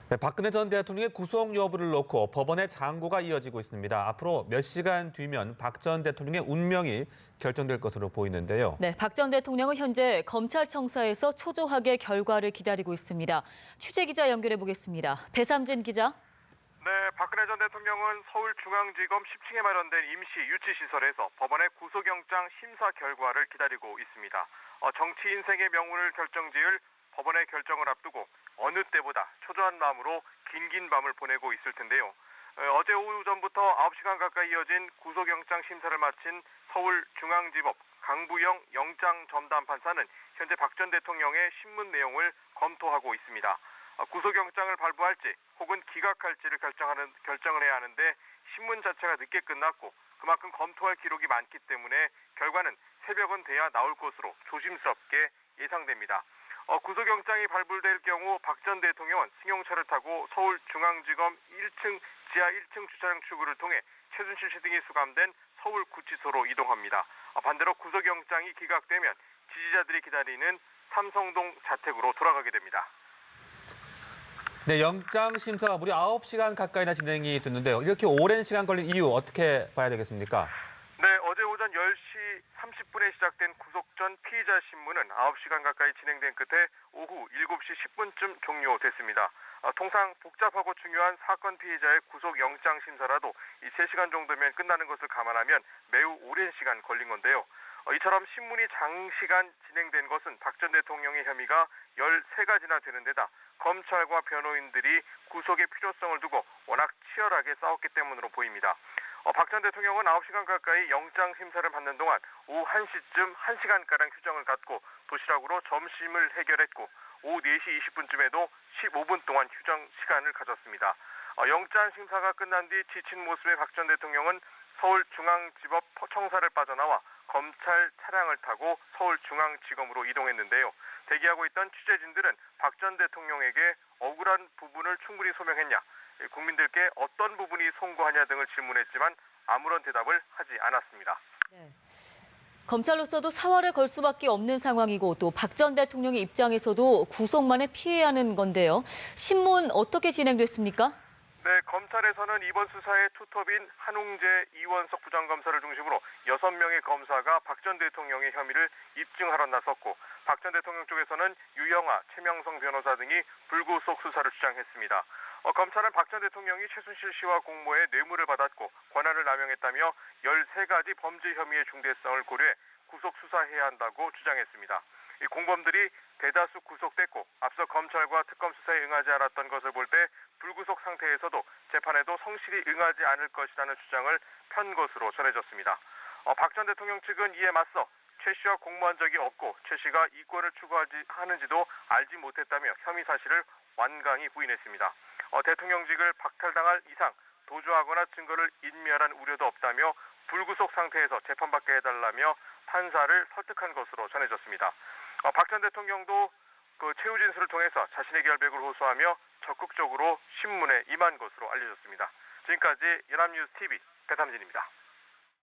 네, 박근혜 전 대통령의 구속 여부를 놓고 법원의 장고가 이어지고 있습니다. 앞으로 몇 시간 뒤면 박 전 대통령의 운명이 결정될 것으로 보이는데요. 네, 박 전 대통령은 현재 검찰청사에서 초조하게 결과를 기다리고 있습니다. 취재 기자 연결해 보겠습니다. 배삼진 기자. 네, 박근혜 전 대통령은 서울중앙지검 10층에 마련된 임시 유치시설에서 법원의 구속영장 심사 결과를 기다리고 있습니다. 정치 인생의 명운을 결정지을 법원의 결정을 앞두고 어느 때보다 초조한 마음으로 긴 밤을 보내고 있을 텐데요. 어제 오후 전부터 9시간 가까이 이어진 구속영장 심사를 마친 서울중앙지법 강부영 영장전담판사는 현재 박 전 대통령의 신문 내용을 검토하고 있습니다. 구속영장을 발부할지 혹은 기각할지를 결정을 해야 하는데 신문 자체가 늦게 끝났고 그만큼 검토할 기록이 많기 때문에 결과는 새벽은 돼야 나올 것으로 조심스럽게 예상됩니다. 구속영장이 발부될 경우 박 전 대통령은 승용차를 타고 서울중앙지검 1층 지하 1층 주차장 출구를 통해 최순실 씨 등이 수감된 서울구치소로 이동합니다. 반대로 구속영장이 기각되면 지지자들이 기다리는 삼성동 자택으로 돌아가게 됩니다. 네, 영장 심사가 무려 9시간 가까이나 진행이 됐는데요. 이렇게 오랜 시간 걸린 이유 어떻게 봐야 되겠습니까? 네, 어제 오전 10시 30분에 시작된 구속 전 피의자 신문은 9시간 가까이 진행된 끝에 오후 7시 10분쯤 종료됐습니다. 통상 복잡하고 중요한 사건 피의자의 구속 영장 심사라도 이 3시간 정도면 끝나는 것을 감안하면 매우 오랜 시간 걸린 건데요. 이처럼 신문이 장시간 진행된 것은 박 전 대통령의 혐의가 13가지나 되는 데다 검찰과 변호인들이 구속의 필요성을 두고 워낙 치열하게 싸웠기 때문으로 보입니다. 박 전 대통령은 9시간 가까이 영장 심사를 받는 동안 오후 1시쯤 1시간가량 휴정을 갖고 도시락으로 점심을 해결했고 오후 4시 20분쯤에도 15분 동안 휴정 시간을 가졌습니다. 영장 심사가 끝난 뒤 지친 모습의 박 전 대통령은 서울중앙지법 청사를 빠져나와 검찰 차량을 타고 서울중앙지검으로 이동했는데요. 대기하고 있던 취재진들은 박 전 대통령에게 억울한 부분을 충분히 소명했냐, 국민들께 어떤 부분이 송구하냐 등을 질문했지만 아무런 대답을 하지 않았습니다. 네. 검찰로서도 사활을 걸 수밖에 없는 상황이고 또 박 전 대통령의 입장에서도 구속만을 피해야 하는 건데요. 신문 어떻게 진행됐습니까? 네, 검찰에서는 이번 수사의 투톱인 한웅재, 이원석 부장검사를 중심으로 6명의 검사가 박 전 대통령의 혐의를 입증하러 나섰고 박 전 대통령 쪽에서는 유영하, 최명성 변호사 등이 불구속 수사를 주장했습니다. 검찰은 박 전 대통령이 최순실 씨와 공모해 뇌물을 받았고 권한을 남용했다며 13가지 범죄 혐의의 중대성을 고려해 구속 수사해야 한다고 주장했습니다. 이 공범들이 대다수 구속됐고 앞서 검찰과 특검 수사에 응하지 않았던 것을 볼 때 불구속 상태에서도 재판에도 성실히 응하지 않을 것이라는 주장을 편 것으로 전해졌습니다. 박 전 대통령 측은 이에 맞서 최 씨와 공모한 적이 없고 최 씨가 이권을 추구하는지도 알지 못했다며 혐의 사실을 완강히 부인했습니다. 대통령직을 박탈당할 이상 도주하거나 증거를 인멸한 우려도 없다며 불구속 상태에서 재판받게 해달라며 판사를 설득한 것으로 전해졌습니다. 박 전 대통령도 최후 진술을 통해서 자신의 결백을 호소하며 적극적으로 신문에 임한 것으로 알려졌습니다. 지금까지 연합뉴스 TV 배삼진입니다.